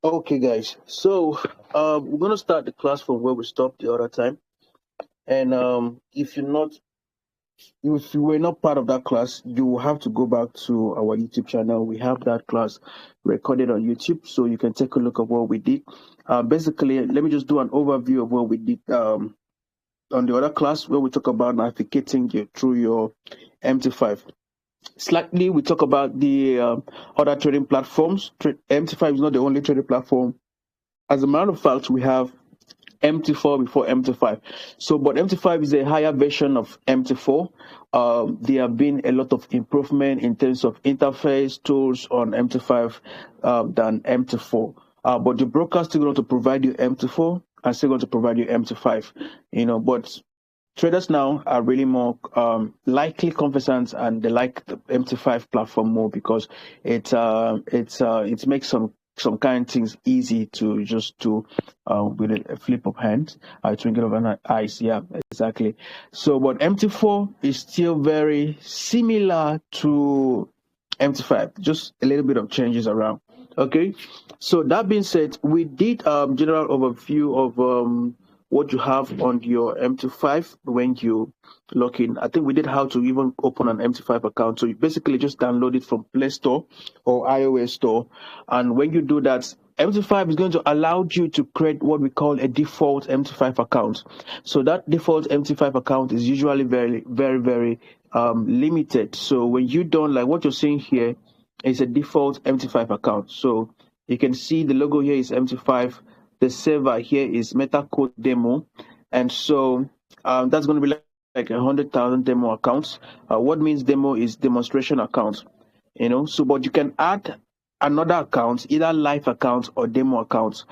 Okay, guys. So we're gonna start the class from where we stopped the other time. And if you were not part of that class, you will have to go back to our YouTube channel. We have that class recorded on YouTube, so you can take a look at what we did. Basically, let me just do an overview of what we did on the other class where we talk about navigating you through your MT5. Slightly, we talk about the other trading platforms. MT5 is not the only trading platform. As a matter of fact, we have MT4 before MT5. So, but MT5 is a higher version of MT4. There have been a lot of improvement in terms of interface tools on MT5 than MT4. But the broker still going to provide you MT4 and still going to provide you MT5. But traders now are really more likely conversant and they like the MT5 platform more because it makes some kind of things easy to just do with a flip of hands, twinkle of an eyes. Yeah, exactly. So, but MT4 is still very similar to MT5, just a little bit of changes around. Okay, so that being said, we did general overview of what you have on your MT5 when you log in. I think we did how to even open an MT5 account. So you basically just download it from Play Store or iOS Store. And when you do that, MT5 is going to allow you to create what we call a default MT5 account. So that default MT5 account is usually very, very, very limited. So when you don't, like what you're seeing here is a default MT5 account. So you can see the logo here is MT5. The server here is MetaCode demo. And so that's going to be like 100,000 demo accounts. What means demo is demonstration account, So, but you can add another account, either live account or demo account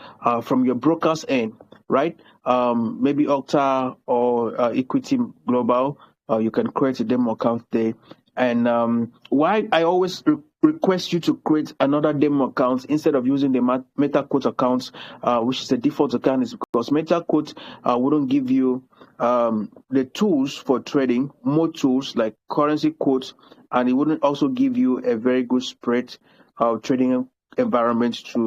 from your broker's end, right? Maybe Okta or Equity Global. You can create a demo account there. And why I always request you to create another demo account instead of using the MetaQuote account, which is the default account, is because MetaQuote wouldn't give you the tools for trading, more tools like currency quotes, and it wouldn't also give you a very good spread trading environment to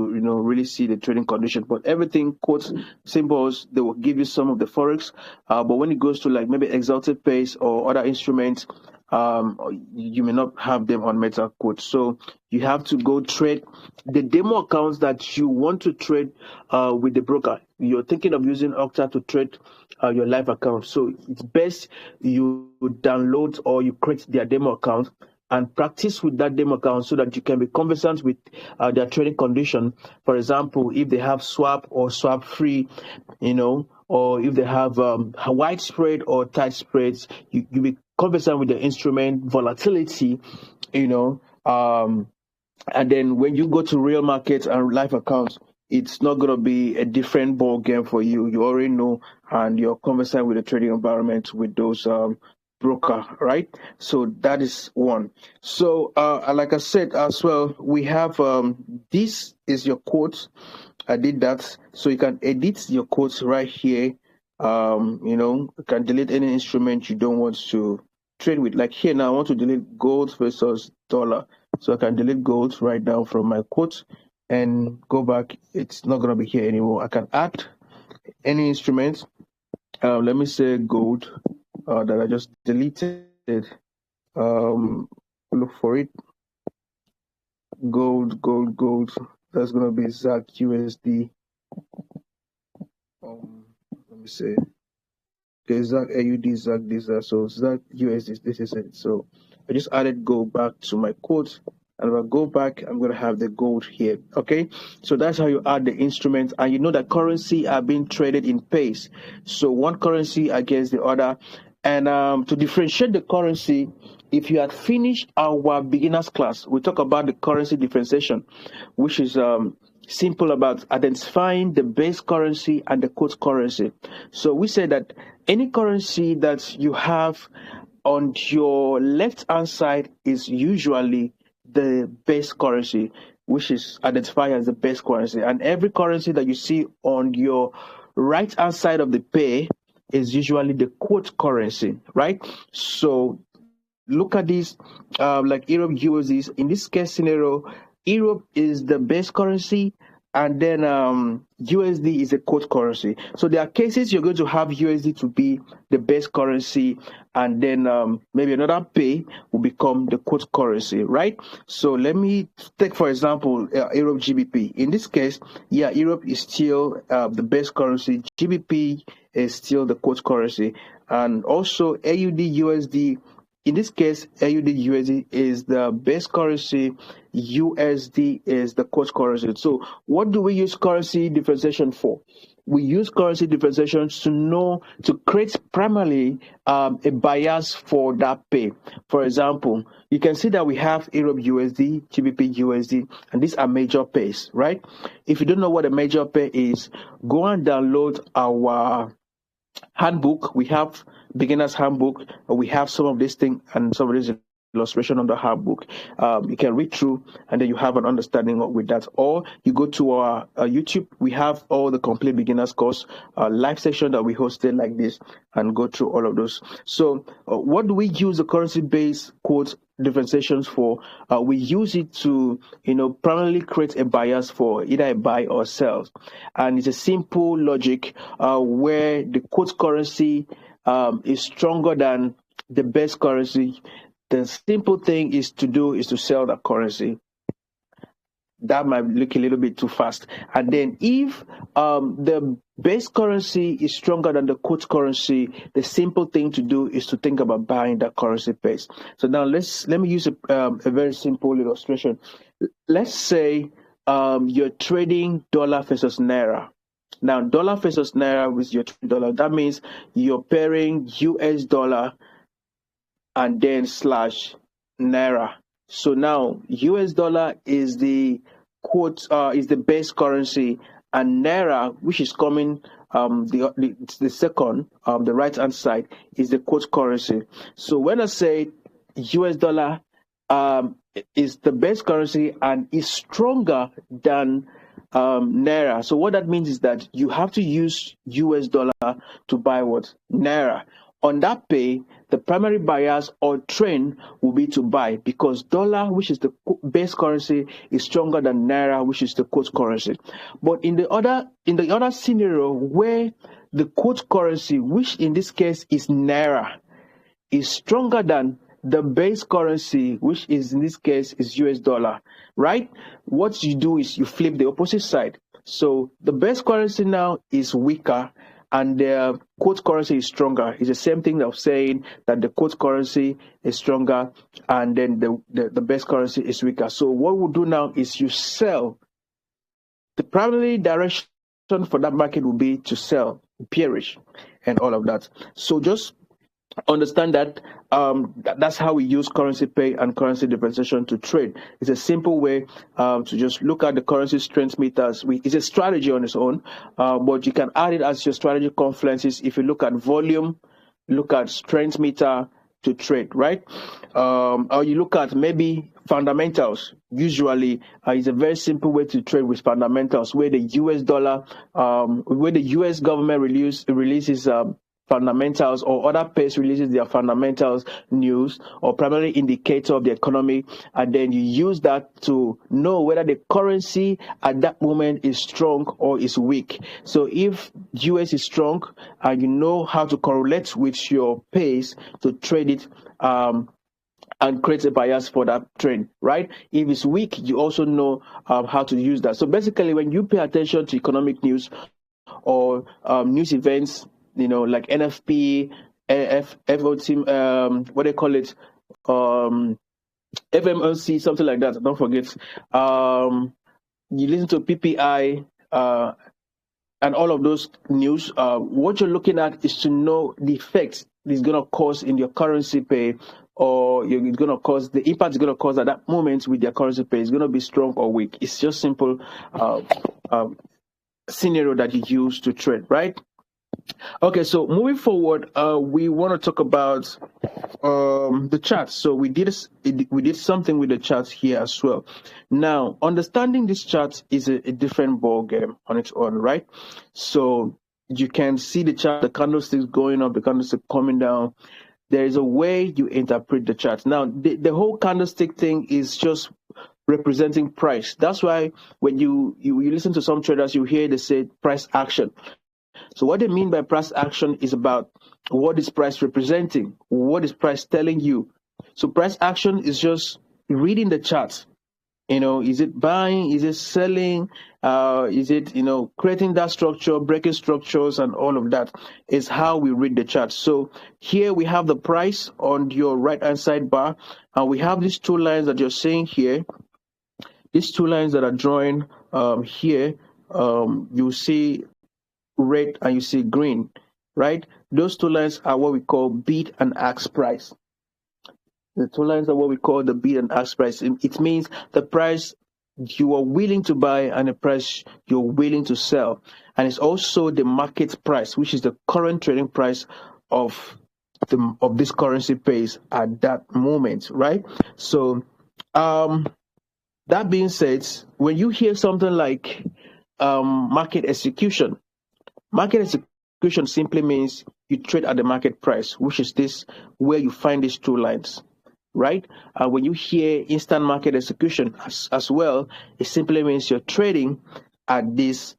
really see the trading condition. But everything quotes, symbols, they will give you some of the forex. But when it goes to like maybe exalted pace or other instruments, you may not have them on meta quote. So you have to go trade the demo accounts that you want to trade with the broker. You're thinking of using Okta to trade your live account. So it's best you download or you create their demo account and practice with that demo account so that you can be conversant with their trading condition. For example, if they have swap or swap free, or if they have widespread or tight spreads, you be conversant with the instrument volatility, and then when you go to real markets and live accounts, it's not going to be a different ball game for you. You already know, and you're conversant with the trading environment with those broker, right? So that is one. So, like I said as well, we have this is your quote. I did that, so you can edit your quotes right here. You can delete any instrument you don't want to trade with. Like here now, I want to delete gold versus dollar. So I can delete gold right now from my quote and go back. It's not going to be here anymore. I can add any instrument. Let me say gold that I just deleted. Look for it. Gold. That's going to be ZAC USD. Let me say. Okay, ZAC AUD, ZAC this. So ZAC USD, this is it. So I just added gold back to my quote. And if I go back, I'm going to have the gold here. Okay, so that's how you add the instrument. And you know that currency are being traded in pace. So one currency against the other. And to differentiate the currency, if you had finished our beginners class, we talk about the currency differentiation, which is simple about identifying the base currency and the quote currency. So we say that any currency that you have on your left hand side is usually the base currency, which is identified as the base currency. And every currency that you see on your right hand side of the pay is usually the quote currency, right? So look at this, like Europe USDs. In this case scenario, Europe is the base currency and then USD is a quote currency. So there are cases you're going to have USD to be the base currency, and then maybe another pay will become the quote currency, right? So let me take, for example, Europe GBP. In this case, yeah, Europe is still the base currency. GBP is still the quote currency, and also AUD USD. In this case, AUD USD is the base currency, USD is the quote currency. So what do we use currency differentiation for? We use currency differentiation to create primarily a bias for that pay. For example, you can see that we have Europe USD, GBP USD, and these are major pays, right? If you don't know what a major pay is, go and download our handbook. We have beginner's handbook. We have some of these things and some of these illustration on the handbook. You can read through, and then you have an understanding with that. Or you go to our YouTube. We have all the complete beginners course live session that we hosted like this, and go through all of those. So what do we use the currency based quote differentiations for? We use it to primarily create a bias for either a buy or sell, and it's a simple logic where the quote currency is stronger than the base currency. The simple thing is to sell that currency. That might look a little bit too fast. And then if the base currency is stronger than the quote currency, the simple thing to do is to think about buying that currency pair. So now let me use a very simple illustration. Let's say you're trading dollar versus naira. Now, dollar versus naira with your dollar, that means you're pairing US dollar and then slash naira. So now US dollar is the is the base currency, and naira, which is coming the second the right hand side, is the quote currency. So when I say US dollar is the base currency and is stronger than naira, so what that means is that you have to use US dollar to buy what? Naira. On that pay, the primary bias or trend will be to buy, because dollar, which is the base currency, is stronger than naira, which is the quote currency. But in the other scenario where the quote currency, which in this case is naira, is stronger than the base currency, which is in this case is US dollar, right? What you do is you flip the opposite side. So the base currency now is weaker and the quote currency is stronger. It's the same thing of saying that the quote currency is stronger and then the base currency is weaker. So what we'll do now is you sell. The primary direction for that market will be to sell, bearish, and all of that. So just understand that that's how we use currency pay and currency differentiation to trade. It's a simple way to just look at the currency strength meters. It's a strategy on its own, but you can add it as your strategy confluences. If you look at volume, look at strength meter to trade, right? Or you look at maybe fundamentals. Usually, it's a very simple way to trade with fundamentals, where the US dollar, where the US government releases fundamentals, or other pairs releases their fundamentals news or primary indicator of the economy, and then you use that to know whether the currency at that moment is strong or is weak. So if US is strong, and you know how to correlate with your pairs to trade it and create a bias for that trend, right? If it's weak, you also know how to use that. So basically, when you pay attention to economic news or news events, like NFP, FOT, what they call it, FMLC, something like that. Don't forget. You listen to PPI and all of those news. What you're looking at is to know the effects it's going to cause in your currency pay, or it's going to cause the impact it's going to cause at that moment with your currency pay. It's going to be strong or weak. It's just simple scenario that you use to trade, right? Okay, so moving forward, we want to talk about the charts. So we did something with the charts here as well. Now, understanding this chart is a different ball game on its own, right? So you can see the chart, the candlesticks going up, the candlestick coming down. There is a way you interpret the chart. Now, the whole candlestick thing is just representing price. That's why when you listen to some traders, you hear they say price action. So what they mean by price action is about what is price representing, what is price telling you. So price action is just reading the chart. Is it buying? Is it selling? Is it, creating that structure, breaking structures, and all of that is how we read the chart. So here we have the price on your right-hand side bar, and we have these two lines that you're seeing here. These two lines that are drawing here, you see red and you see green, right? Those two lines are what we call bid and ask price. The two lines are what we call the bid and ask price. It means the price you are willing to buy and the price you're willing to sell. And it's also the market price, which is the current trading price of this currency pair at that moment, right? So that being said, when you hear something like market execution simply means you trade at the market price, which is this where you find these two lines, right? When you hear instant market execution as well, it simply means you're trading at this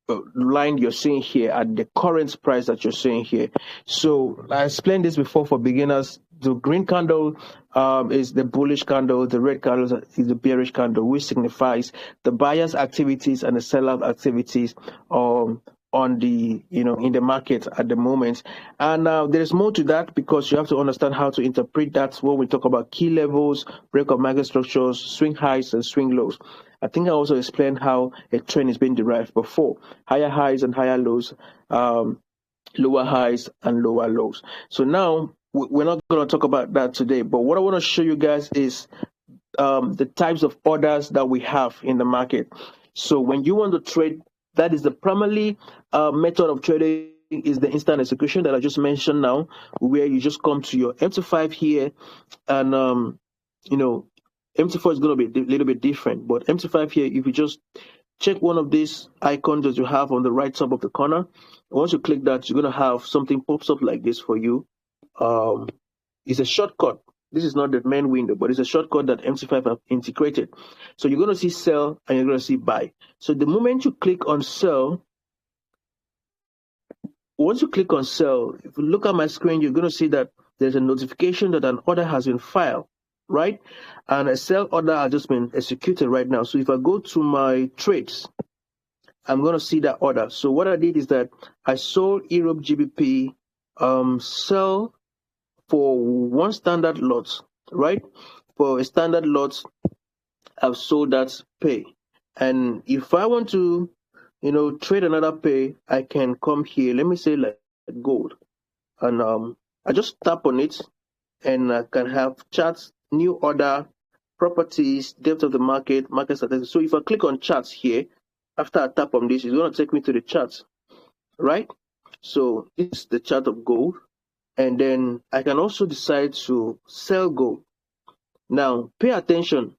line you're seeing here, at the current price that you're seeing here. So I explained this before for beginners. The green candle is the bullish candle. The red candle is the bearish candle, which signifies the buyer's activities and the seller's activities on the in the market at the moment. And there is more to that, because you have to understand how to interpret that when we talk about key levels, break of market structures, swing highs and swing lows. I think I also explained how a trend is being derived before: higher highs and higher lows, lower highs and lower lows. So now we're not going to talk about that today, but what I want to show you guys is the types of orders that we have in the market. So when you want to trade, that is the primary method of trading, is the instant execution that I just mentioned now, where you just come to your MT5 here, and MT4 is going to be a little bit different, but MT5 here, if you just check one of these icons that you have on the right top of the corner, once you click that, you're going to have something pops up like this for you. It's a shortcut. This is not the main window, but it's a shortcut that MT5 have integrated. So you're going to see sell and you're going to see buy. So the moment you click on sell, once you click on sell, if you look at my screen, you're going to see that there's a notification that an order has been filed, right? And a sell order has just been executed right now. So if I go to my trades, I'm going to see that order. So what I did is that I sold Europe GBP sell for one standard lot, right? For a standard lot, I've sold that pay. And if I want to, trade another pay, I can come here. Let me say like gold. And I just tap on it and I can have charts, new order, properties, depth of the market, market statistics. So if I click on charts here, after I tap on this, it's going to take me to the charts, right? So this is the chart of gold. And then I can also decide to sell gold. Now, pay attention.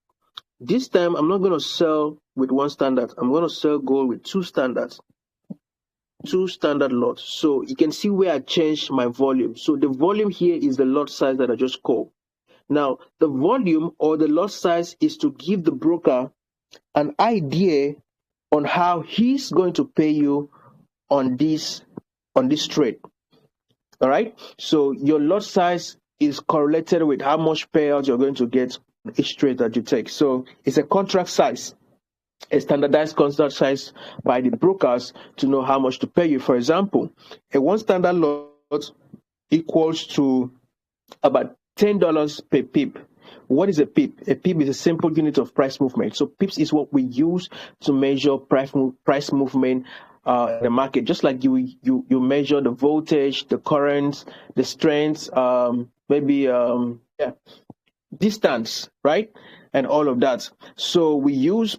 This time, I'm not going to sell with one standard. I'm going to sell gold with two standards, two standard lots. So you can see where I changed my volume. So the volume here is the lot size that I just called. Now, the volume or the lot size is to give the broker an idea on how he's going to pay you on this trade. All right. So your lot size is correlated with how much payout you're going to get on each trade that you take. So it's a contract size, a standardized contract size by the brokers to know how much to pay you. For example, a one standard lot equals to about $10 per pip. What is a pip? A pip is a simple unit of price movement. So pips is what we use to measure price movement in the market. Just like you measure the voltage, the current, the strength, distance, right, and all of that. So we use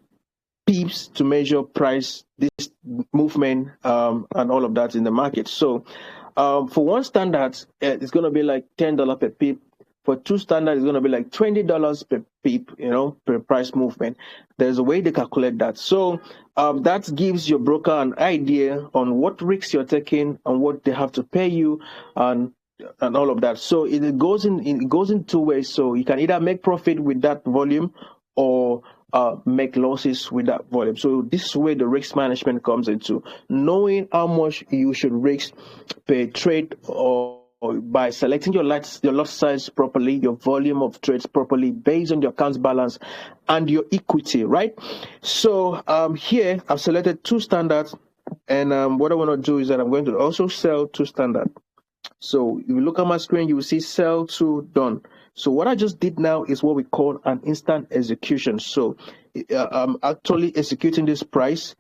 pips to measure price, this movement, and all of that in the market. So for one standard, it's going to be like $10 per pip. For two standard, it's going to be like $20 per pip, per price movement. There's a way to calculate that. So that gives your broker an idea on what risks you're taking and what they have to pay you and all of that. So it goes in two ways. So you can either make profit with that volume, or make losses with that volume. So this is where the risk management comes into knowing how much you should risk per trade, or by selecting your lot size properly, your volume of trades properly based on your account balance and your equity, right? So here I've selected two standards, and what I want to do is that I'm going to also sell two standard. So if you look at my screen, you will see sell to done. So what I just did now is what we call an instant execution. So I'm actually executing this price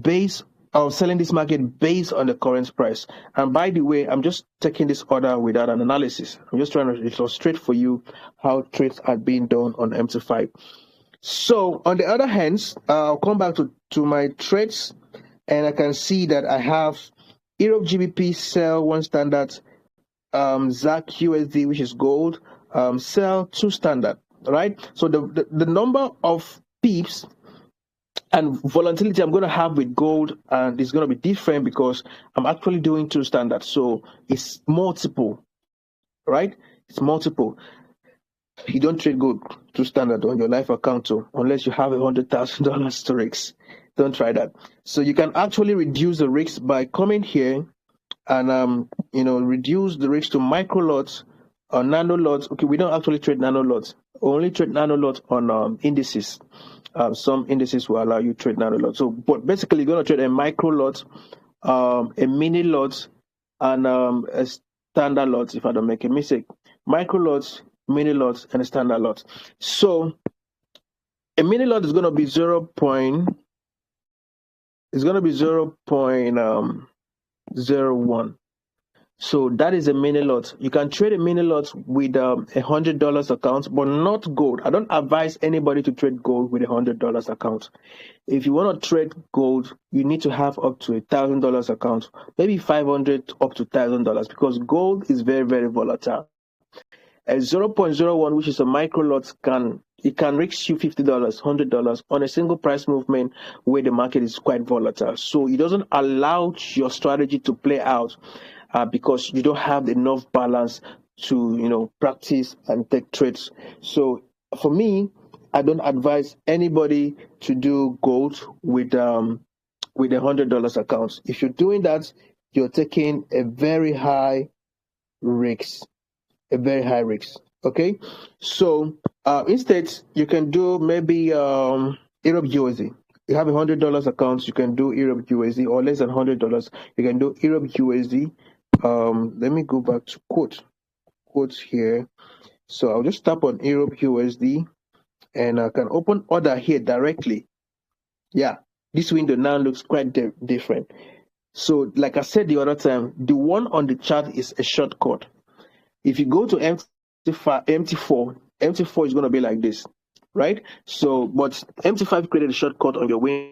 based on selling this market based on the current price. And by the way, I'm just taking this order without an analysis. I'm just trying to illustrate for you how trades are being done on MT5. So on the other hand, I'll come back to my trades, and I can see that I have Europe GBP sell one standard, ZAC USD, which is gold, sell two standard, right? So the number of pips and volatility I'm going to have with gold, and it's going to be different because I'm actually doing two standards. So it's multiple, right? It's multiple. You don't trade gold two standard on your life account too, unless you have $100,000 to risk. Don't try that. So you can actually reduce the risk by coming here and reduce the risk to micro lots or nano lots. Okay, we don't actually trade nano lots. We only trade nano lots on indices. Some indices will allow you to trade nano lots. So, but basically, you're going to trade a micro lot, a mini lot, and a standard lot. If I don't make a mistake, micro lots, mini lots, and a standard lot. So, a mini lot is going to be 0.01. So that is a mini lot. You can trade a mini lot with $100 account, but not gold. I don't advise anybody to trade gold with $100 account. If you want to trade gold, you need to have up to $1,000 account, maybe 500 up to $1,000, because gold is very, very volatile. A 0.01, which is a micro lot, can reach you $50, $100 on a single price movement where the market is quite volatile. So it doesn't allow your strategy to play out because you don't have enough balance to practice and take trades. So for me, I don't advise anybody to do gold with $100 accounts. If you're doing that, you're taking a very high risk. Okay, so instead you can do maybe Europe USD. You have $100 accounts, you can do Europe USD, or less than $100, you can do Europe USD. Let me go back to quotes here. So I'll just tap on Europe USD, and I can open order here directly. Yeah, this window now looks quite different. So like I said the other time, the one on the chart is a shortcut. If you go to MT4 is going to be like this, right? So, but MT5 created a shortcut on your window.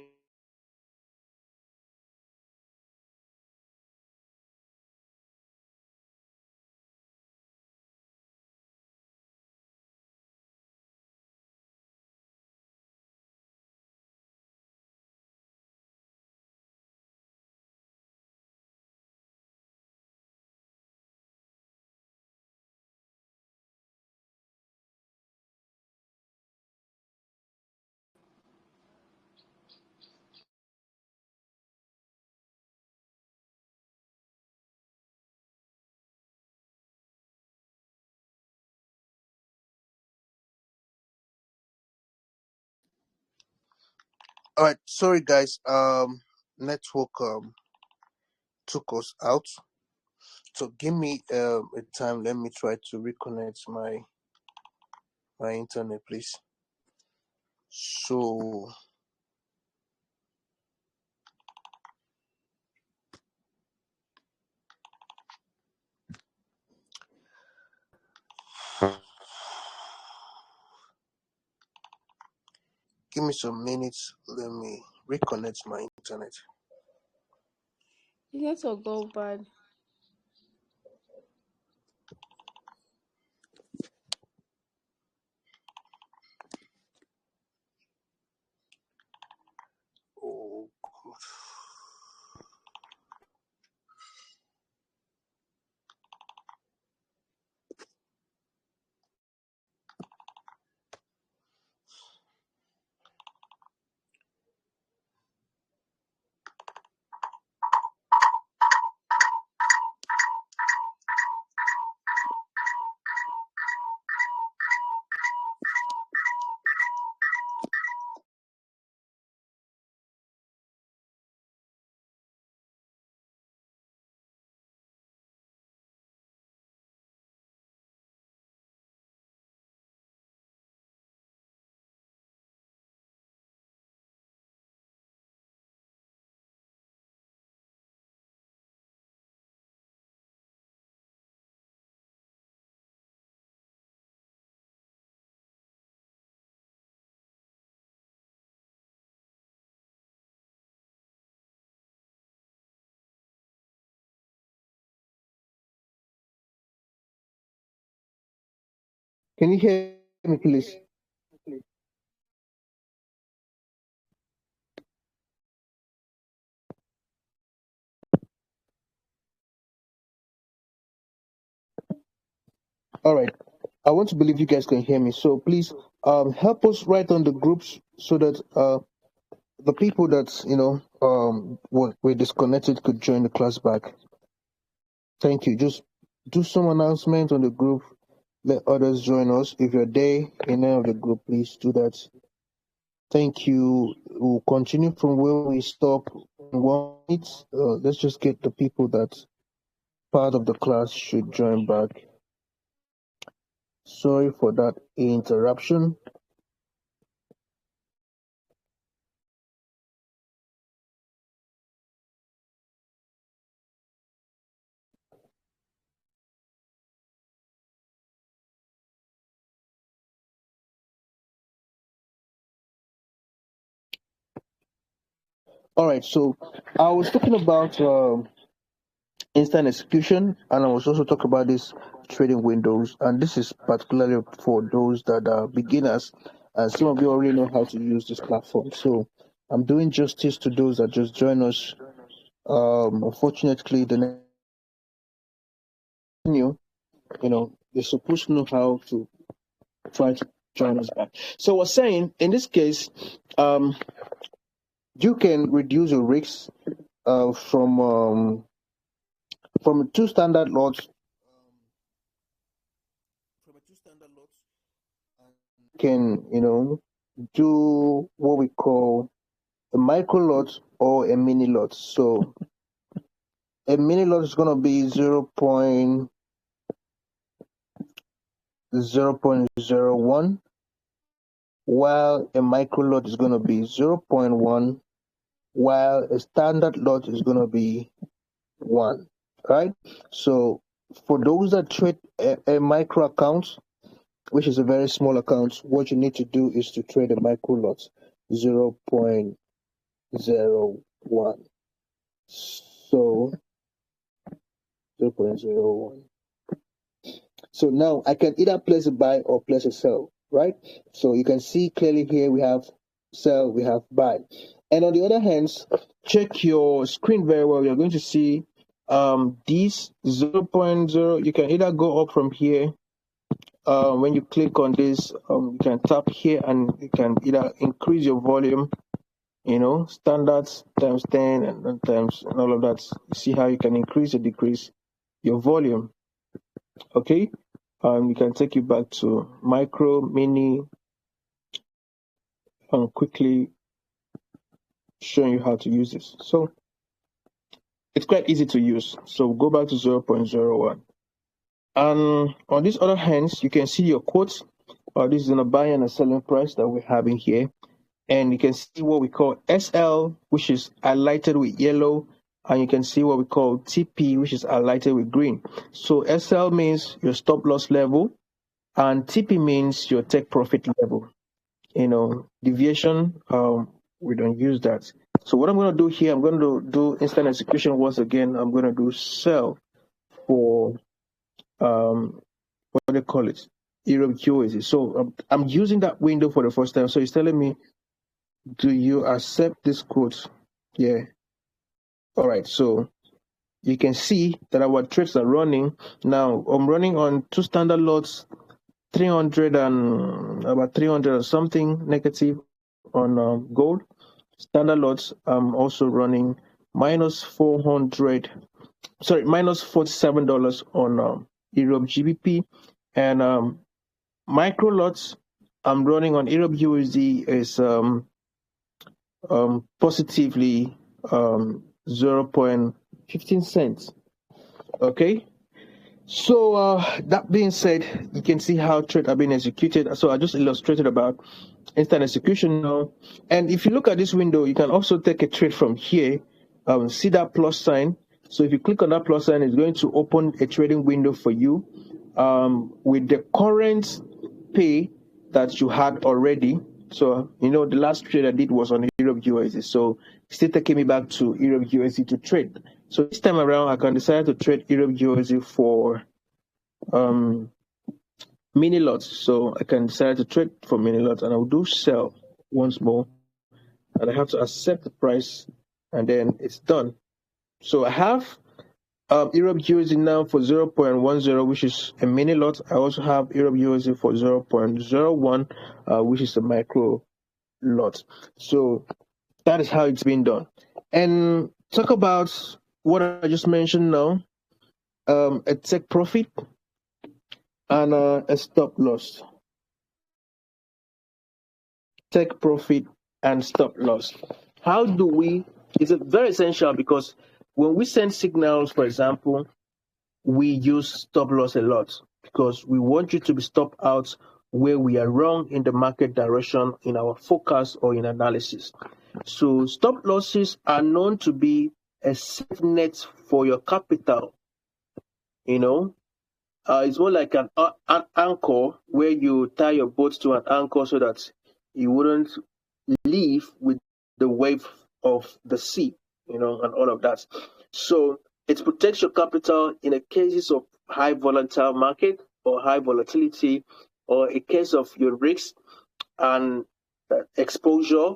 All right, sorry guys. Network took us out. So give me a time. Let me try to reconnect my internet, please. So give me some minutes. Let me reconnect my internet. The network go bad. Oh, God. Can you hear me, please? All right. I want to believe you guys can hear me. So please help us write on the groups so that the people that were disconnected could join the class back. Thank you. Just do some announcement on the group. Let others join us. If you're there in any of the group, please do that. Thank you. We'll continue from where we stop in 1 minute. Let's just get the people that part of the class should join back. Sorry for that interruption. All right, so I was talking about instant execution, and I was also talking about this trading windows, and this is particularly for those that are beginners, and some of you already know how to use this platform. So I'm doing justice to those that just join us. Unfortunately, the new, they're supposed to know how to try to join us back. So I was saying, in this case, you can reduce your risks from two standard lots. From a two standard lots, can do what we call a micro lot or a mini lot. So a mini lot is going to be 0.01, while a micro lot is going to be 0.1, while a standard lot is going to be 1, right? So for those that trade a micro account, which is a very small account, what you need to do is to trade a micro lot 0.01. So 0.01. So now I can either place a buy or place a sell, right? So you can see clearly here we have sell, we have buy. And on the other hand, check your screen very well. You're going to see these 0.0. You can either go up from here. When you click on this, you can tap here and you can either increase your volume, standards times 10 and times and all of that. See how you can increase or decrease your volume. Okay. We can take you back to micro, mini, and quickly showing you how to use this. So it's quite easy to use. So go back to 0.01. And on this other hands, you can see your quotes. This is in a buying and a selling price that we're having here. And you can see what we call SL, which is highlighted with yellow. And you can see what we call TP, which is highlighted with green. So SL means your stop loss level, and TP means your take profit level. Deviation, we don't use that. So what I'm going to do here, I'm going to do instant execution once again. I'm going to do sell for what do they call it? Europe QAZ. So I'm using that window for the first time. So it's telling me, do you accept this quote? Yeah. All right. So you can see that our trades are running. Now I'm running on two standard lots, 300 and about 300 or something negative on gold. Standard lots, I'm also running minus $47 on Europe GBP, and micro lots I'm running on Europe USD is positively 0.15 cents. Okay. So that being said, you can see how trades are being executed. So I just illustrated about instant execution now. And if you look at this window, you can also take a trade from here. See that plus sign. So if you click on that plus sign, it's going to open a trading window for you with the current pay that you had already. So, the last trade I did was on Europe USD. So it's still taking me back to Europe USD to trade. So this time around, I can decide to trade Europe USD for mini lots. So I can decide to trade for mini lots, and I'll do sell once more, and I have to accept the price, and then it's done. So I have Europe USD now for 0.10, which is a mini lot. I also have Europe USD for 0.01, which is a micro lot. So that is how it's been done. And talk about what I just mentioned now, a take profit and a stop loss. Take profit and stop loss. How do we? It's very essential because when we send signals, for example, we use stop loss a lot because we want you to be stopped out where we are wrong in the market direction in our focus or in analysis. So stop losses are known to be a safe net for your capital. You know, it's more like an anchor where you tie your boat to an anchor so that you wouldn't leave with the wave of the sea, and all of that. So it protects your capital in a cases of high volatile market or high volatility, or a case of your risk and exposure.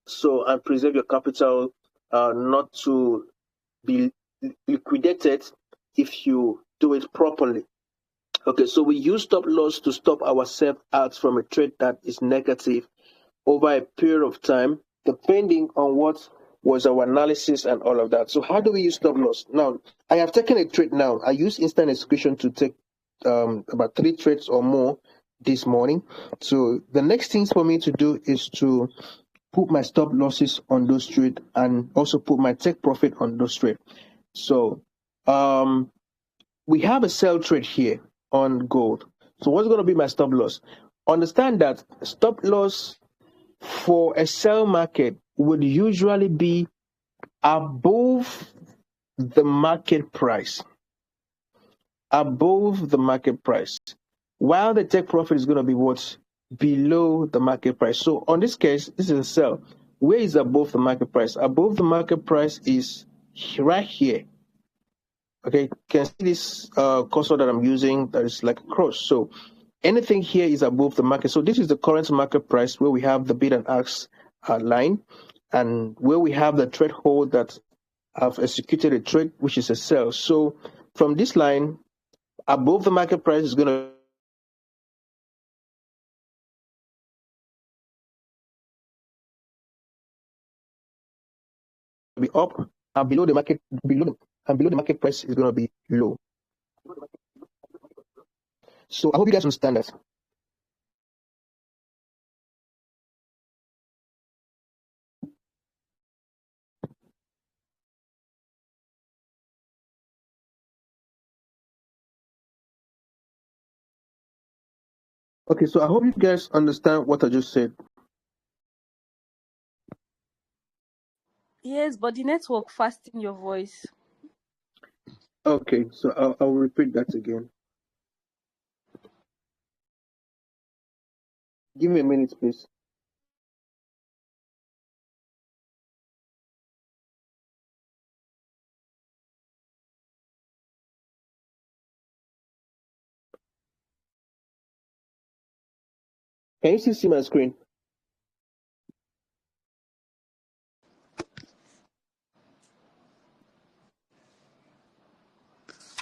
So and preserve your capital not to be liquidated if you do it properly. Okay, so we use stop loss to stop ourselves out from a trade that is negative over a period of time, depending on what was our analysis and all of that. So how do we use stop loss? Now, I have taken a trade now. I use instant execution to take about 3 trades or more this morning. So the next things for me to do is to put my stop losses on those trades and also put my take profit on those trades. So we have a sell trade here on gold. So what's going to be my stop loss? Understand that stop loss for a sell market would usually be above the market price. Above the market price. While the take profit is going to be what? Below the market price. So on this case, this is a sell. Where is above the market price? Above the market price is right here. Okay, you can see this cursor that I'm using that is like a cross. So anything here is above the market. So this is the current market price where we have the bid and ask line, and where we have the trade hold that I've executed a trade, which is a sell. So from this line, above the market price is going to be up, and below the market price is going to be low. So I hope you guys understand that. Okay, so I hope you guys understand what I just said. Yes, but the network fasting your voice. Okay, so I'll repeat that again. Give me a minute, please. Can you still see my screen?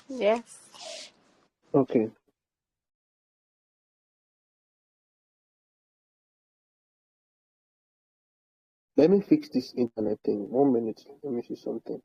Yes. Okay. Let me fix this internet thing. 1 minute. Let me see something.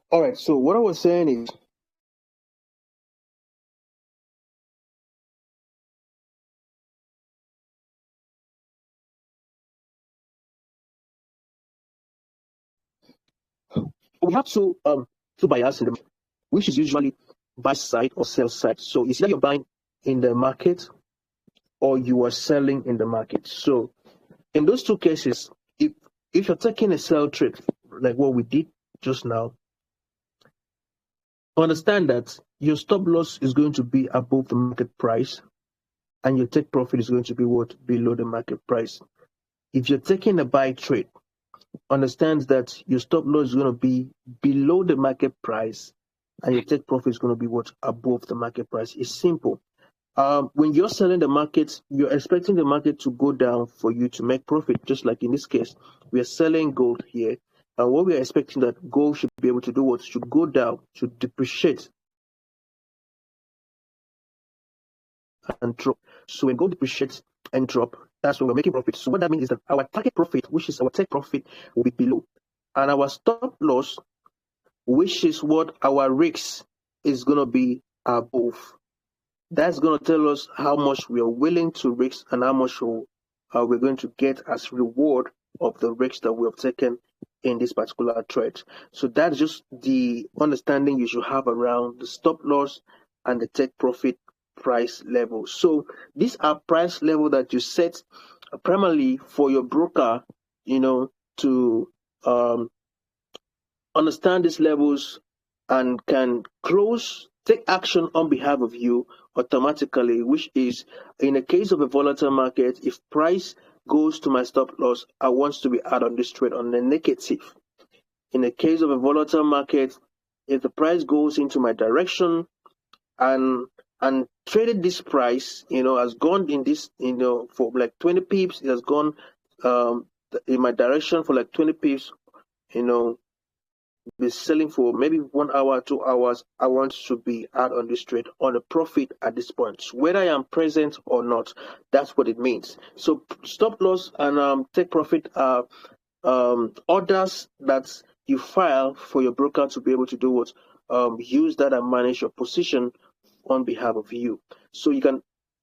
All right. So what I was saying is, we have two buyers in the market, which is usually buy side or sell side. So it's either you're buying in the market or you are selling in the market. So in those two cases, if you're taking a sell trade like what we did just now, understand that your stop loss is going to be above the market price and your take profit is going to be what? Below the market price. If you're taking a buy trade, understand that your stop loss is going to be below the market price and your take profit is going to be what? Above the market price. It's simple. When you're selling the market, you're expecting the market to go down for you to make profit. Just like in this case, we are selling gold here. And what we are expecting that gold should be able to do what? Should go down, should depreciate and drop. So when gold depreciates and drop, that's when we're making profit. So what that means is that our target profit, which is our take profit, will be below. And our stop loss, which is what our risk is going to be above. That's going to tell us how much we are willing to risk and how much we're going to get as reward of the risk that we have taken in this particular trade. So that's just the understanding you should have around the stop loss and the take profit price level. So these are price level that you set primarily for your broker, to understand these levels and can take action on behalf of you automatically, which is in the case of a volatile market, if price goes to my stop loss, I want to be out on this trade on the negative. In the case of a volatile market, if the price goes into my direction and traded this price, has gone in this, for like 20 pips, it has gone in my direction for like 20 pips, be selling for maybe 1 hour, 2 hours. I want to be out on this trade on a profit at this point, whether I am present or not. That's what it means. So stop loss and take profit are orders that you file for your broker to be able to do what? Use that and manage your position on behalf of you. So you can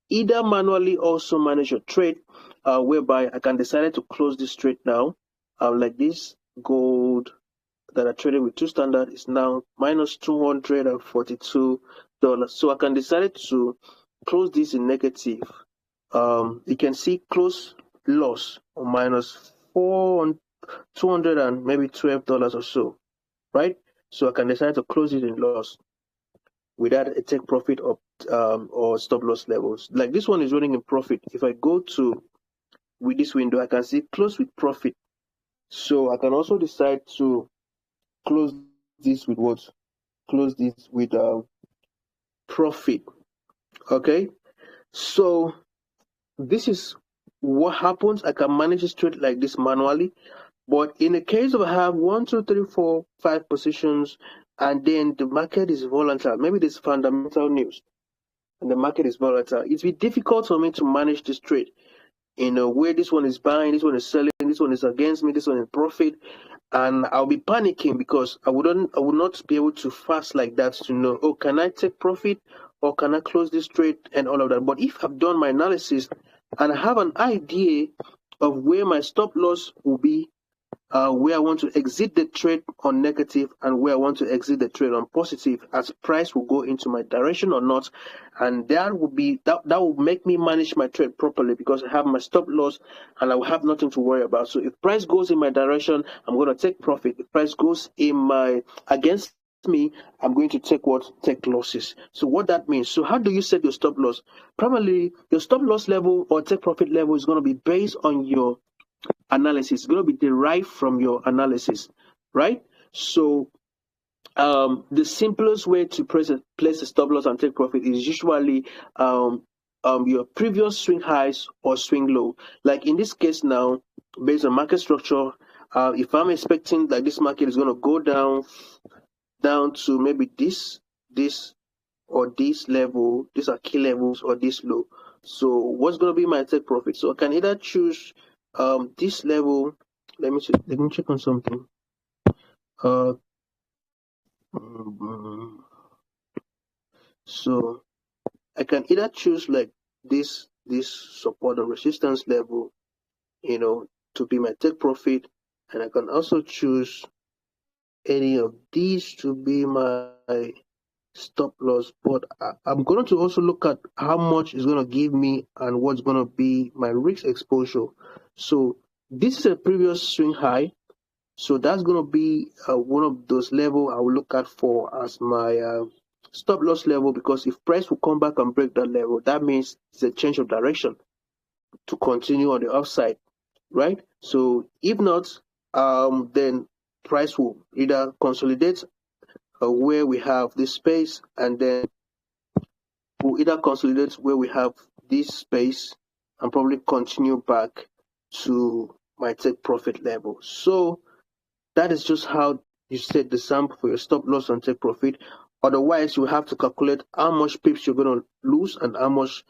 either manually also manage your trade, whereby I can decide to close this trade now, like this gold that I traded with two standard is now minus $242. So I can decide to close this in negative. You can see close loss or minus $200 and maybe $12 or so, right? So I can decide to close it in loss without a take profit or stop loss levels. Like this one is running in profit. If I go to with this window, I can see close with profit. So I can also decide to close this with what? Close this with profit. Okay, so this is what happens. I can manage this trade like this manually, but in the case of I have 1, 2, 3, 4, 5 positions, and then the market is volatile. Maybe there's fundamental news, and the market is volatile. It's be difficult for me to manage this trade. Where this one is buying, this one is selling, this one is against me, this one is profit, and I'll be panicking because I would not be able to fast like that to know, oh, can I take profit or can I close this trade and all of that. But if I've done my analysis and I have an idea of where my stop loss will be, where I want to exit the trade on negative and where I want to exit the trade on positive, as price will go into my direction or not, and that will make me manage my trade properly because I have my stop loss and I will have nothing to worry about. So if price goes in my direction, I'm going to take profit. If price goes against me, I'm going to take losses. So what that means, so how do you set your stop loss? Primarily, your stop loss level or take profit level is going to be based on your analysis. It's going to be derived from your analysis, right? So the simplest way to place a stop loss and take profit is usually your previous swing highs or swing low. Like in this case now, based on market structure, if I'm expecting that this market is going to go down to maybe this or this level, these are key levels, or this low. So what's going to be my take profit? So I can either choose this level. Let me check on something. So I can either choose like this support or resistance level, to be my take profit, and I can also choose any of these to be my stop loss, but I'm going to also look at how much is going to give me and what's going to be my risk exposure. So this is a previous swing high. So that's going to be one of those levels I will look at for as my stop loss level, because if price will come back and break that level, that means it's a change of direction to continue on the upside, right? So if not, then price will either consolidate where we have this space, and then we'll either consolidate where we have this space and probably continue back to my take profit level. So that is just how you set the sample for your stop loss and take profit. Otherwise, you have to calculate how much pips you're going to lose and how much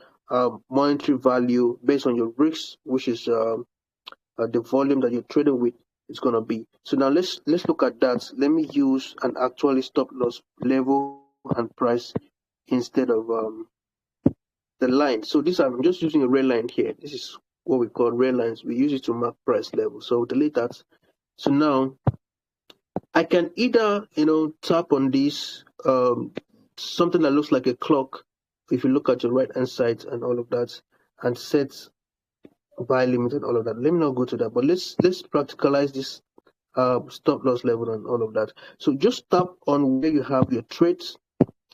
monetary value based on your risk, which is the volume that you're trading with, is going to be. So now let's look at that. Let me use an actually stop loss level and price instead of the line. So this, I'm just using a red line here. This is what we call red lines. We use it to mark price level. So delete that. So now I can either, tap on this, something that looks like a clock, if you look at your right hand side and all of that, and set buy limit and all of that. Let me not go to that, but let's practicalize this stop loss level and all of that. So just tap on where you have your trades.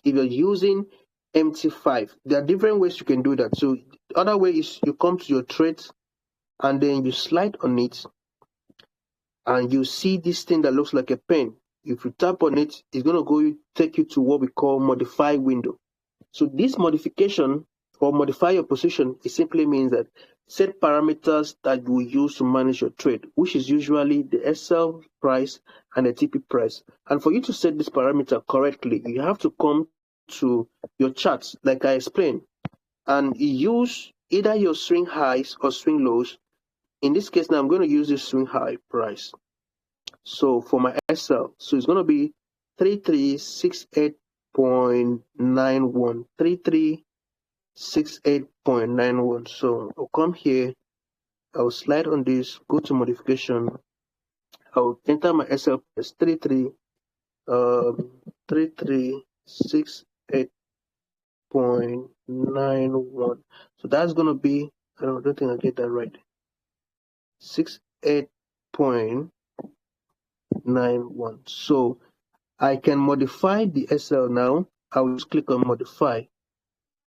If you're using MT5, there are different ways you can do that. So the other way is you come to your trades and then you slide on it, and you see this thing that looks like a pen. If you tap on it, it's going to take you to what we call modify window. So this modification or modify your position, it simply means that set parameters that you will use to manage your trade, which is usually the SL price and the TP price. And for you to set this parameter correctly, you have to come to your charts, like I explained, and use either your swing highs or swing lows. In this case, now I'm going to use this swing high price. So for my SL, so it's going to be 3368.91, 3368.91. So I'll come here, I'll slide on this, go to modification, I'll enter my SL price 3368.91. So that's going to be, I don't think I get that right, 68.91. So I can modify the SL now. I'll just click on modify.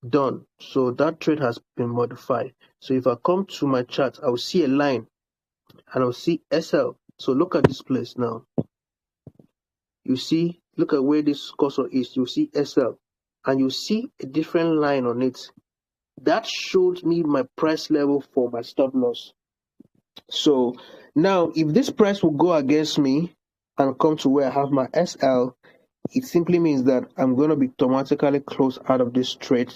Done. So that trade has been modified. So if I come to my chart, I'll see a line and I'll see SL. So look at this place now. You see, look at where this cursor is. You see SL and you see a different line on it. That shows me my price level for my stop loss. So now if this price will go against me and come to where I have my SL, it simply means that I'm going to be automatically closed out of this trade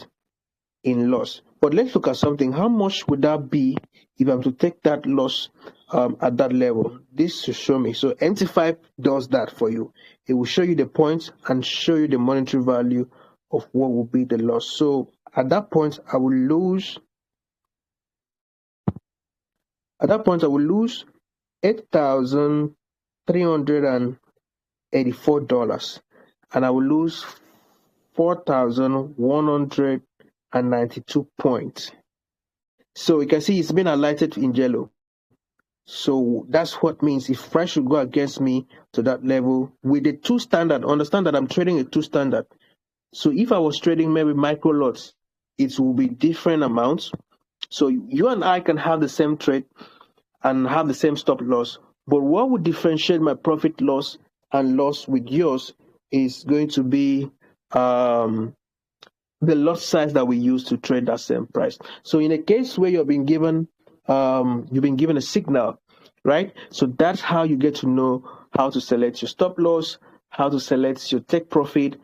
in loss. But let's look at something. How much would that be if I'm to take that loss at that level? This should show me. So MT5 does that for you. It will show you the points and show you the monetary value of what will be the loss. So at that point, I will lose $8,384, and I will lose 4,192 points. So you can see it's been highlighted in yellow. So that's what means if price should go against me to that level with the two standard. Understand that I'm trading a two standard. So if I was trading maybe micro lots, it will be different amounts. So you and I can have the same trade and have the same stop loss. But what would differentiate my profit loss and loss with yours is going to be the lot size that we use to trade that same price. So in a case where you've been given a signal, right? So that's how you get to know how to select your stop loss, how to select your take profit,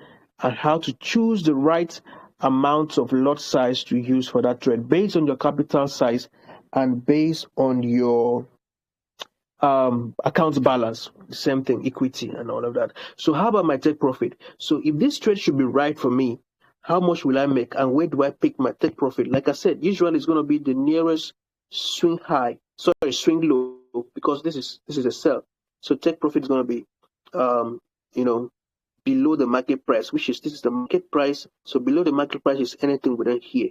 and how to choose the right amount of lot size to use for that trade based on your capital size and based on your account balance, same thing, equity and all of that. So how about my take profit? So if this trade should be right for me, how much will I make and where do I pick my take profit? Like I said, usually it's going to be the nearest swing low, because this is a sell. So take profit is going to be um, you know, below the market price, which is this is the market price. So below the market price is anything within here.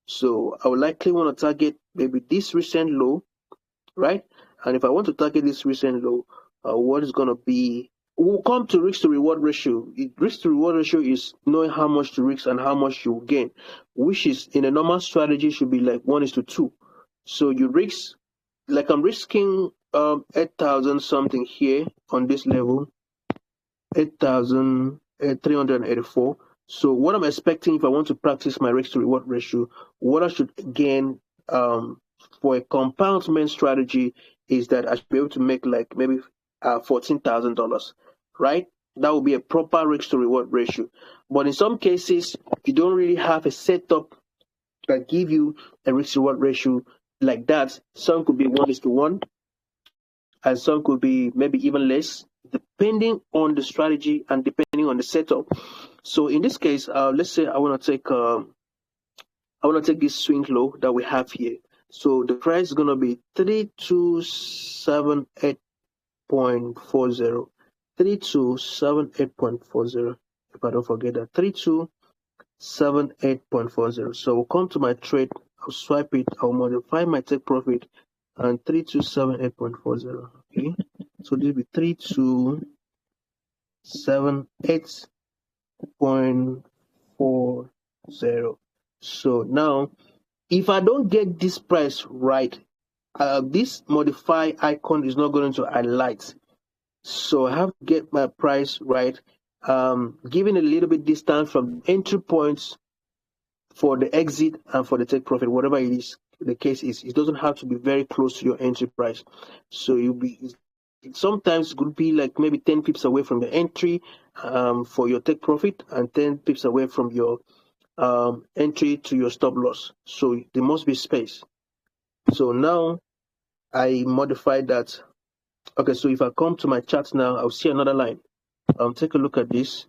So I would likely want to target maybe this recent low, right? And if I want to target this recent low, what is going to be? We'll come to risk to reward ratio. Risk to reward ratio is knowing how much to risk and how much you gain, which is in a normal strategy should be like 1:2. So you risk, like I'm risking 8,000 something here on this level, 8,384. So what I'm expecting if I want to practice my risk to reward ratio, what I should gain for a compoundment strategy is that I should be able to make like maybe $14,000, right? That would be a proper risk to reward ratio. But in some cases, you don't really have a setup that give you a risk to reward ratio like that. Some could be 1:1, and some could be maybe even less, depending on the strategy and depending on the setup. So in this case, let's say I want to take this swing low that we have here. So the price is gonna be 3278.40. 3278.40. If I don't forget that, 3278.40. So we'll come to my trade, I'll swipe it, I'll modify my take profit, and 3278.40. Okay, so this will be 3278.40. So now, if I don't get this price right, this modify icon is not going to highlight. So I have to get my price right, giving a little bit distance from entry points for the exit and for the take profit, whatever it is the case is. It doesn't have to be very close to your entry price. So you'll be sometimes it could be like maybe 10 pips away from the entry for your take profit and 10 pips away from your entry to your stop loss. So there must be space. So now I modified that. Okay, so if I come to my chart now, I'll see another line. Take a look at this.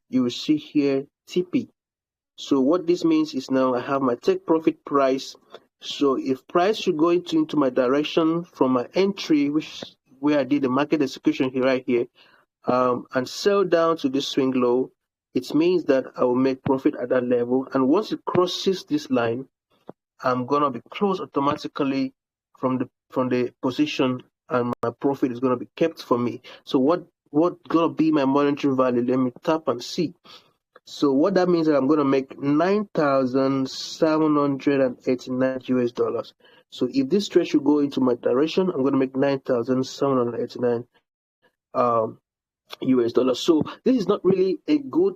You will see here TP. So what this means is now I have my take profit price. So if price should go into my direction from my entry, which where I did the market execution here right here, and sell down to this swing low, it means that I will make profit at that level. And once it crosses this line, I'm gonna be closed automatically from the position, and my profit is gonna be kept for me. So what gonna be my monetary value? Let me tap and see. So what that means is I'm gonna make $9,789 US. So if this trade should go into my direction, I'm gonna make 9,789 US. So this is not really a good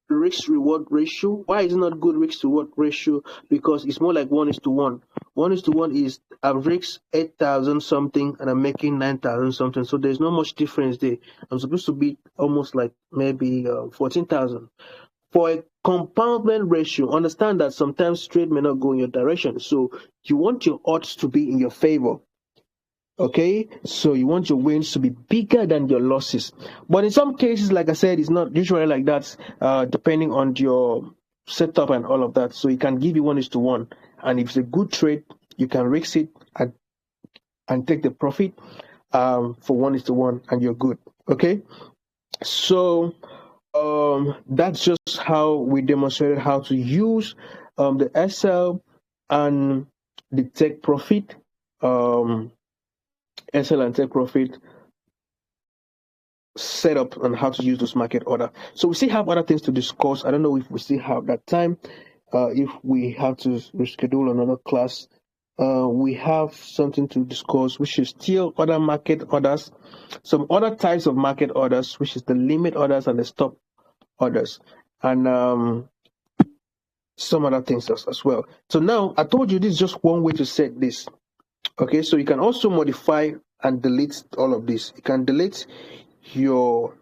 risk reward ratio. Why is it not good risk reward ratio? Because it's more like 1:1. 1:1 is I've risked 8,000 something and I'm making 9,000 something. So there's not much difference there. I'm supposed to be almost like maybe 14,000. For a compoundment ratio, understand that sometimes trade may not go in your direction. So you want your odds to be in your favor. Okay, so you want your wins to be bigger than your losses. But in some cases, like I said, it's not usually like that, depending on your setup and all of that. So it can give you 1:1. And if it's a good trade, you can risk it and take the profit for 1:1 and you're good. Okay, so that's just how we demonstrated how to use the SL and the take profit. SL and take profit setup and how to use those market order. So we still have other things to discuss. I don't know if we still have that time. If we have to reschedule another class, we have something to discuss, which is still other market orders, some other types of market orders, which is the limit orders and the stop orders, and some other things as well. So now I told you this is just one way to set this. Okay, so you can also modify and delete all of this. You can delete your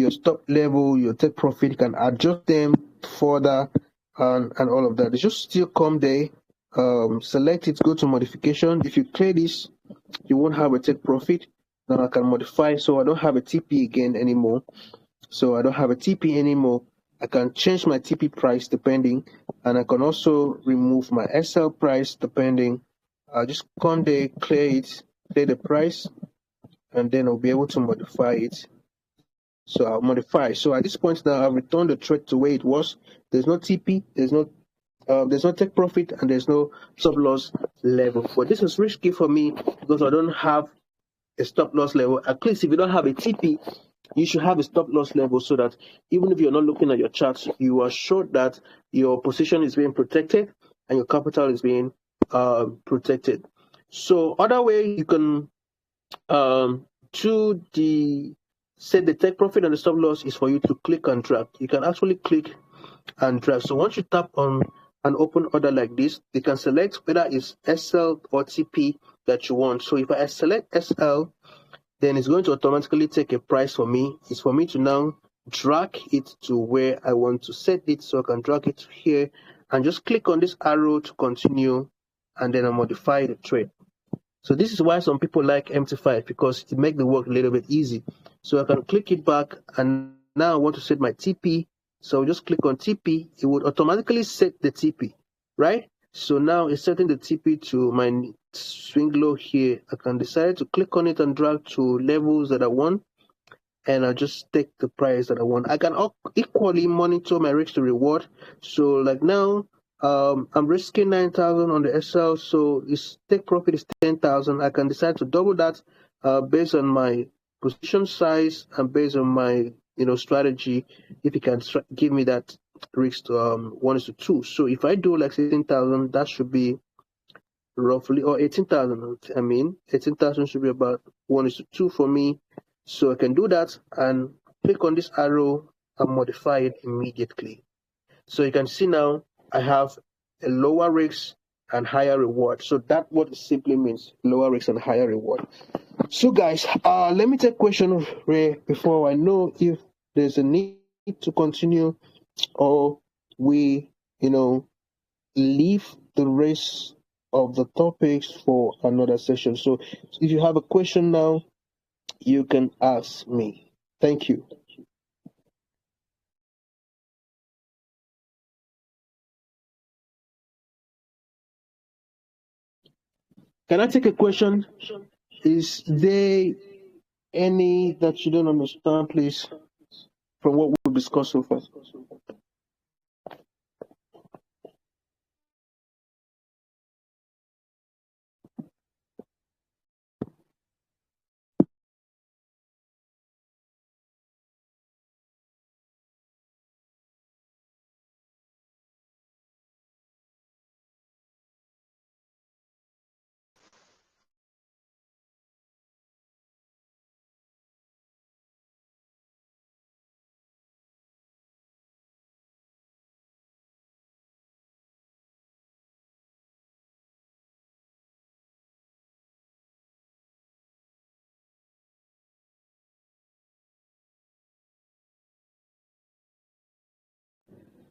stop level, your take profit. You can adjust them further and all of that. It's just still come there, select it, go to modification. If you clear this, you won't have a take profit. Now I can modify, so I don't have a TP again anymore. So I don't have a TP anymore. I can change my TP price depending, and I can also remove my SL price depending. I'll just come there, clear it, clear the price, and then I'll be able to modify it. So I'll modify. So at this point now, I've returned the trade to where it was. There's no TP, there's no take profit, and there's no stop loss level. But this is risky for me because I don't have a stop loss level. At least if you don't have a TP, you should have a stop loss level so that even if you're not looking at your charts, you are sure that your position is being protected and your capital is being protected. So other way you can to the set the take profit and the stop loss is for you to click and drag. You can actually click and drag. So once you tap on an open order like this, you can select whether it's SL or TP that you want. So if I select SL, then it's going to automatically take a price for me. It's for me to now drag it to where I want to set it. So I can drag it here and just click on this arrow to continue, and then I modify the trade. So this is why some people like MT5, because it makes the work a little bit easy. So I can click it back, and now I want to set my TP. So just click on TP. It would automatically set the TP, right? So now it's setting the TP to my swing low here. I can decide to click on it and drag to levels that I want, and I'll just take the price that I want. I can equally monitor my risk to reward. So like now, I'm risking 9,000 on the SL, so its take profit is 10,000. I can decide to double that based on my position size and based on my strategy. If it can give me that risk to 1:2. So if I do like 16,000, that should be roughly, or 18,000. I mean, 18,000 should be about 1:2 for me. So I can do that and click on this arrow and modify it immediately. So you can see now I have a lower risk and higher reward. So that's what it simply means, lower risk and higher reward. So guys, let me take question, Ray, before I know if there's a need to continue or we, leave the rest of the topics for another session. So if you have a question now, you can ask me. Thank you. Can I take a question? Is there any that you don't understand, please, from what we've discussed so far?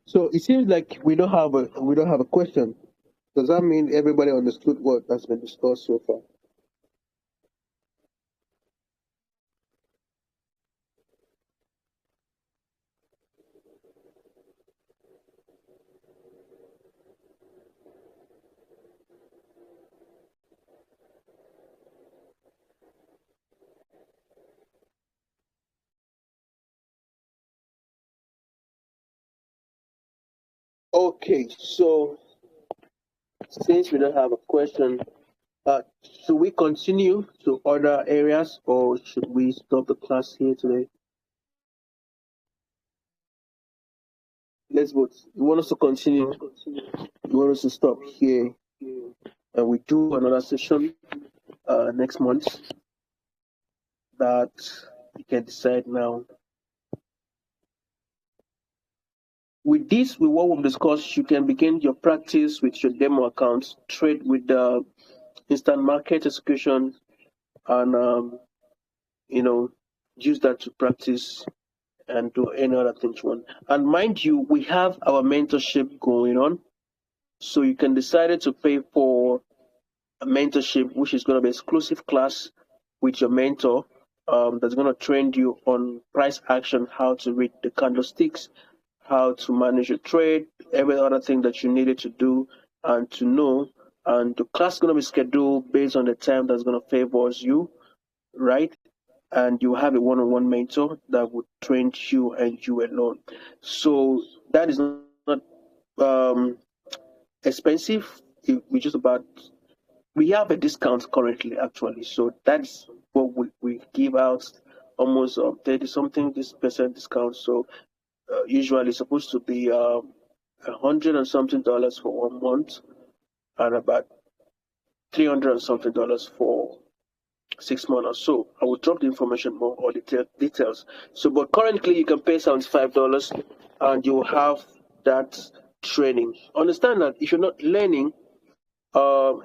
So it seems like we don't have a question. Does that mean everybody understood what has been discussed so far? Okay, so since we don't have a question, should we continue to other areas or should we stop the class here today? Let's vote. You want us to continue? You want us to stop here and we do another session next month that you can decide now. With this, with what we've discussed, you can begin your practice with your demo accounts, trade with the instant market execution, and use that to practice and do any other things you want. And mind you, we have our mentorship going on, so you can decide to pay for a mentorship, which is going to be exclusive class with your mentor. That's going to train you on price action, how to read the candlesticks, how to manage your trade, every other thing that you needed to do and to know. And the class is going to be scheduled based on the time that's going to favor you, right? and you have a one-on-one mentor that would train you and you alone. So that is not um, expensive. We just about we have a discount currently actually. So that's what we give out, almost 30 something this percent discount. So usually it's supposed to be $100 and something for 1 month, and about $300 and something for 6 months or so. I will drop the information more or details. So, but currently you can pay $75 and you will have that training. Understand that if you're not learning,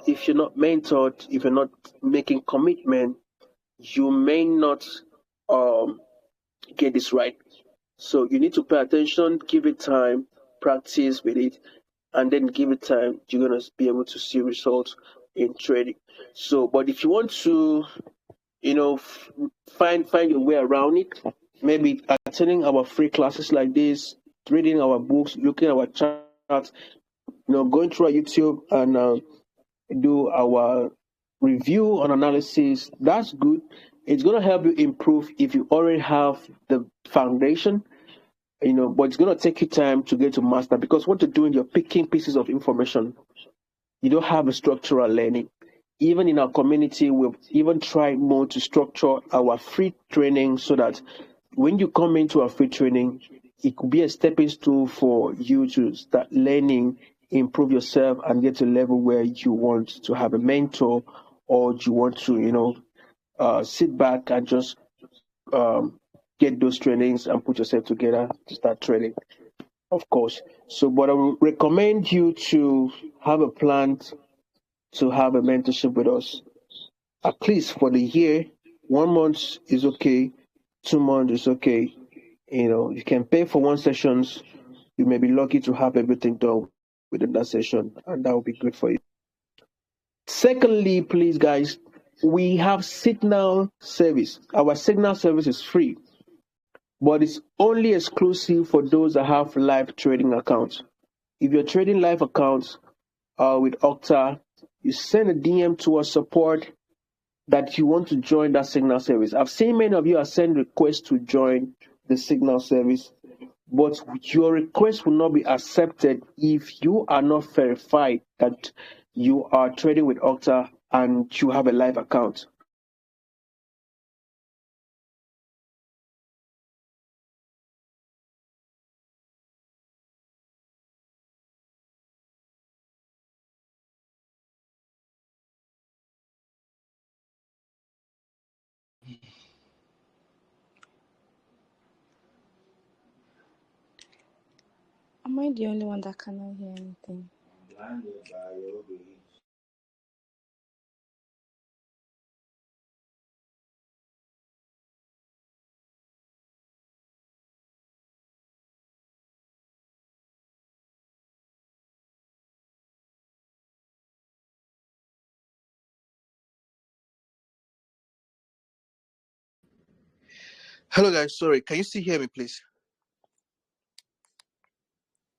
if you're not mentored, if you're not making commitment, you may not um, get this right. So you need to pay attention, give it time, practice with it, and then give it time. You're gonna be able to see results in trading. So, but if you want to, find your way around it, maybe attending our free classes like this, reading our books, looking at our charts, going through our YouTube and do our review on analysis. That's good. It's going to help you improve if you already have the foundation, but it's going to take you time to get to master, because what you're doing, you're picking pieces of information. You don't have a structural learning. Even in our community, we've even tried more to structure our free training so that when you come into our free training, it could be a stepping stone for you to start learning, improve yourself, and get to a level where you want to have a mentor, or you want to, sit back and just get those trainings and put yourself together to start training, of course. So, but I would recommend you to have a plan to have a mentorship with us, at least for the year. 1 month is okay, 2 months is okay. You can pay for one sessions. You may be lucky to have everything done within that session, and that will be good for you. Secondly, please, guys, we have Signal service. Our Signal service is free, but it's only exclusive for those that have live trading accounts. If you're trading live accounts with Okta, you send a DM to our support that you want to join that Signal service. I've seen many of you have sent requests to join the Signal service, but your request will not be accepted if you are not verified that you are trading with Okta and you have a live account. Am I the only one that cannot hear anything? Hello, guys. Sorry, can you still hear me, please?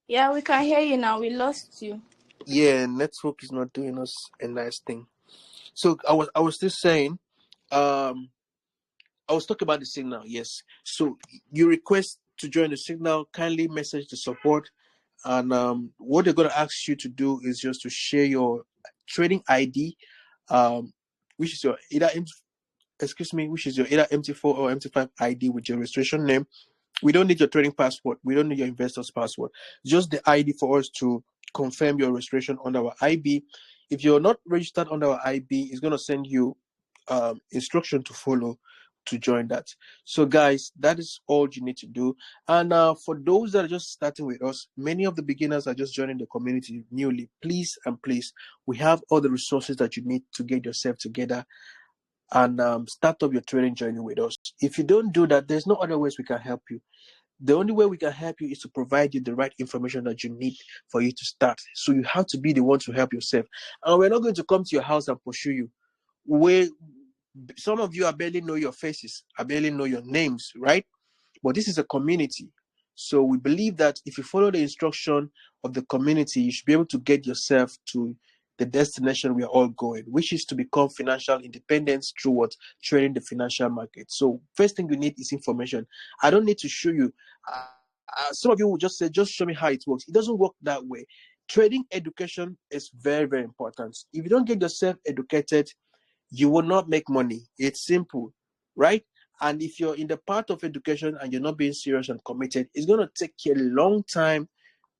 Yeah, we can hear you now. We lost you. Yeah, network is not doing us a nice thing. So I was still saying, um, I was talking about the signal. Yes. So you request to join the signal, kindly message the support, and what they're gonna ask you to do is just to share your trading ID, which is your which is your either MT4 or MT5 ID with your registration name. We don't need your trading passport. We don't need your investor's passport. Just the ID for us to confirm your registration on our IB. If you're not registered on our IB, it's going to send you instruction to follow to join that. So, guys, that is all you need to do. And for those that are just starting with us, many of the beginners are just joining the community newly. Please and please, we have all the resources that you need to get yourself together and start up your trading journey with us. If you don't do that, there's no other ways we can help you. The only way we can help you is to provide you the right information that you need for you to start. So you have to be the one to help yourself. And we're not going to come to your house and pursue you. Some of you, I barely know your faces. I barely know your names, right? But this is a community. So we believe that if you follow the instruction of the community, you should be able to get yourself to the destination we are all going, which is to become financial independence through what? Trading the financial market. So first thing you need is information. I don't need to show you. Some of you will just say, just show me how it works. It doesn't work that way. Trading education is very, very important. If you don't get yourself educated, you will not make money. It's simple, right? And if you're in the part of education and you're not being serious and committed, it's going to take you a long time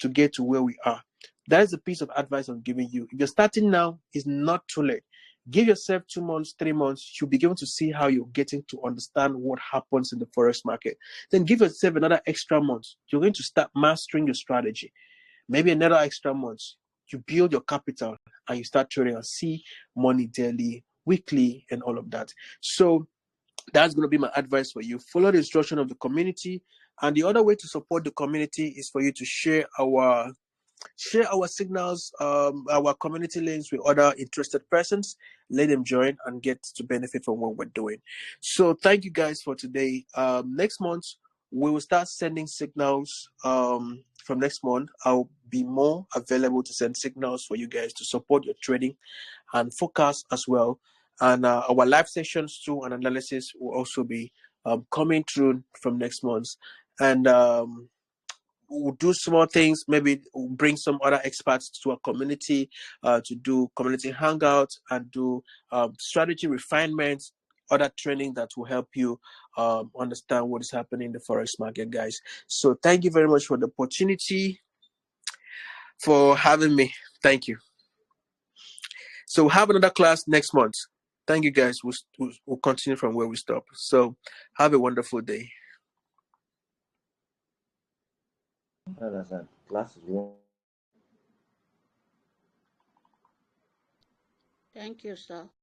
to get to where we are. That is a piece of advice I'm giving you. If you're starting now, it's not too late. Give yourself 2 months, 3 months. You'll be able to see how you're getting to understand what happens in the forex market. Then give yourself another extra month. You're going to start mastering your strategy. Maybe another extra month. You build your capital and you start trading and see money daily, weekly, and all of that. So that's going to be my advice for you. Follow the instruction of the community. And the other way to support the community is for you to share our signals, our community links with other interested persons. Let them join and get to benefit from what we're doing. So thank you guys for today. Next month we will start sending signals. From next month I'll be more available to send signals for you guys to support your trading and focus as well. And our live sessions too and analysis will also be coming through from next month. And we'll do small things. Maybe we'll bring some other experts to our community to do community hangouts and do strategy refinements, other training that will help you understand what is happening in the forex market, guys. So thank you very much for the opportunity, for having me. Thank you. So we'll have another class next month. Thank you, guys. We'll continue from where we stop. So have a wonderful day. Class is one. Thank you, sir.